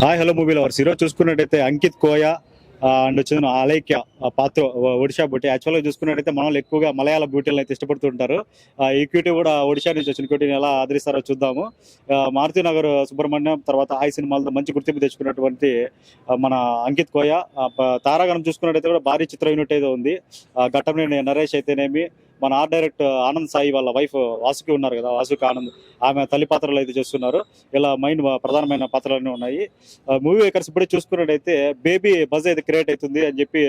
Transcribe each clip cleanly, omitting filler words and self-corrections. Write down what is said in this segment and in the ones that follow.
Hi hello movie lovers ఈరోజు చూసుకున్నట్టయితే Ankit Koya and వచ్చిన అలైక్య పాత్ర ఒడిషా బ్యూటీ. యాక్చువల్గా చూసుకున్నట్టయితే మనలో ఎక్కువగా మలయాళ బ్యూటీలను అయితే ఇష్టపడుతుంటారు. ఈ క్యూటీ కూడా ఒడిషా నుంచి వచ్చిన క్యూటీని ఎలా ఆదరిస్తారో చూద్దాము. మారుతి నగర్ సుబ్రహ్మణ్యం తర్వాత హాయ్ సినిమాలతో మంచి గుర్తింపు తెచ్చుకున్నటువంటి మన అంకిత్ కోయా. తారాగణం చూసుకున్నట్టయితే కూడా భారీ చిత్ర యూనిట్ అయితే ఉంది. ఘట్టంనేని నరేష్ అయితేనేమి, మన ఆర్ట్ డైరెక్ట్ ఆనంద్ సాయి వాళ్ళ వైఫ్ వాసుకి ఉన్నారు కదా, వాసుకి ఆనంద్, ఆమె తల్లి పాత్రలు అయితే చేస్తున్నారు. ఇలా ప్రధానమైన పాత్రలన్నీ ఉన్నాయి. మూవీ మేకర్స్ ఇప్పుడే చూసుకున్నట్టయితే బేబీ బజ్ అయితే క్రియేట్ అవుతుంది అని చెప్పి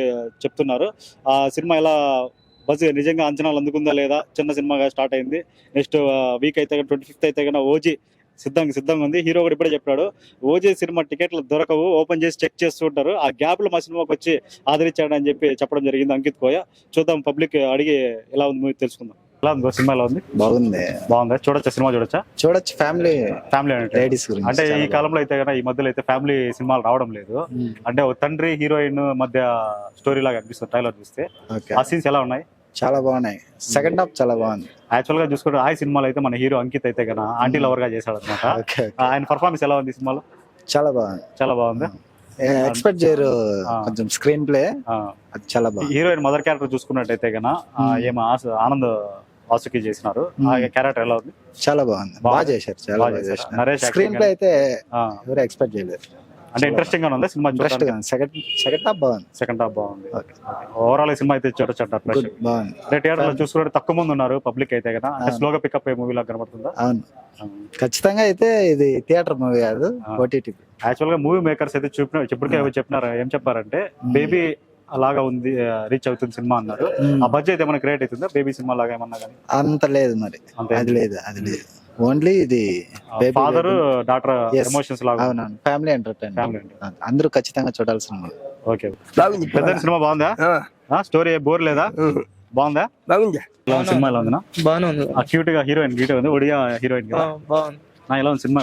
చెప్తున్నారు. ఆ సినిమా ఎలా బజ్ నిజంగా అంచనాలు అందుకుందా లేదా, చిన్న సినిమాగా స్టార్ట్ అయింది. నెక్స్ట్ వీక్ అయితే 25th అయితే కన్నా ఓజీ సిద్ధంగా ఉంది. హీరో కూడా ఇప్పుడే చెప్పాడు, ఓజీ సినిమా టికెట్లు దొరకవు, ఓపెన్ చేసి చెక్ చేస్తూ ఉంటారు, ఆ గ్యాప్ లో మా సినిమాకి వచ్చి ఆదరించాడు అని చెప్పి చెప్పడం జరిగింది అంకిత్ కోయ. చూద్దాం, పబ్లిక్ అడిగి ఎలా ఉంది మూవీ తెలుసుకుందాం. ఎలా ఉంది సినిమా, ఎలా ఉంది? బాగుందా? చూడొచ్చా సినిమా? చూడొచ్చు. ఫ్యామిలీ లేడీస్ అంటే ఈ కాలంలో అయితే కన్నా, ఈ మధ్యలో అయితే ఫ్యామిలీ సినిమాలు రావడం లేదు. అంటే ఒక తండ్రి హీరోయిన్ మధ్య స్టోరీ లాగా అనిపిస్తుంది ట్రైలర్ చూస్తే. ఆ సీన్స్ ఎలా ఉన్నాయి? చాలా బాగున్నాయి. సెకండ్ హాఫ్ చాలా బాగుంది. యాక్చువల్ గా చూసుకుంటే హాయ్ సినిమాలో అయితే మన హీరో అంకిత్ అయితే కన్నా ఆంటీ లవర్ గా చేశాడు అనమాట. ఆయన పర్ఫార్మెన్స్ ఎలా ఉంది సినిమాలో? చాలా బాగుంది. ఎక్స్పెక్ట్ చేయరు కొంచెం స్క్రీన్ ప్లే, అది చాలా బాగుంది. హీరోయిన్ మదర్ క్యారెక్టర్ చూసుకున్నట్టయితే కన్నా ఏమో ఆనంద్ వాసుకి చేసినారు. ఆ క్యారెక్టర్ ఎలా ఉంది? చాలా బాగుంది, బాగా చేశారు. చాలా బాగా చేశారు. నరేష్ స్క్రీన్ ప్లే అయితే ఎవరు ఎక్స్పెక్ట్ చేయలేదు. అంటే ఇంట్రెస్టింగ్ గా ఉంది సినిమా. సెకండ్ హాఫ్ బాగుంది. ఓవరాల్ సినిమా అయితే చూడొచ్చు. బాగుంది. థియేటర్ లో చూసుకుంటే తక్కువ మంది ఉన్నారు పబ్లిక్ అయితే కదా, అంటే స్లోగా పికప్ అయ్యే మూవీ లాగా కనబడుతుందా? అవును, ఖచ్చితంగా అయితే ఇది థియేటర్ మూవీ కాదు, ఓటీటీ. యాక్చువల్ గా మూవీ మేకర్స్ అయితే చెప్పినారు. ఏం చెప్పారంటే బేబీ అలాగా ఉంది, రీచ్ అవుతుంది సినిమా అన్నారు. ఆ బడ్జెట్ ఏమైనా క్రియేట్ అవుతుందా బేబీ సినిమా లాగా ఏమన్నా? కానీ అంత లేదు మరి, అది లేదు. ఓన్లీ ఇది ఫాదర్ డాటర్ ఎమోషన్స్ లాగా. అవునవును, ఫ్యామిలీ ఎంటర్టైన్మెంట్, అందరూ ఖచ్చితంగా చూడాల్సింది. ఓకే, సినిమా బాగుందా? స్టోరీ బోర్ లేదా? బాగుందా? సినిమా ఎలా ఉందా? బాగుంది. క్యూట్ గా హీరోయిన్ ఉంది, ఒడియా హీరోయిన్. ఎలా ఉంది సినిమా?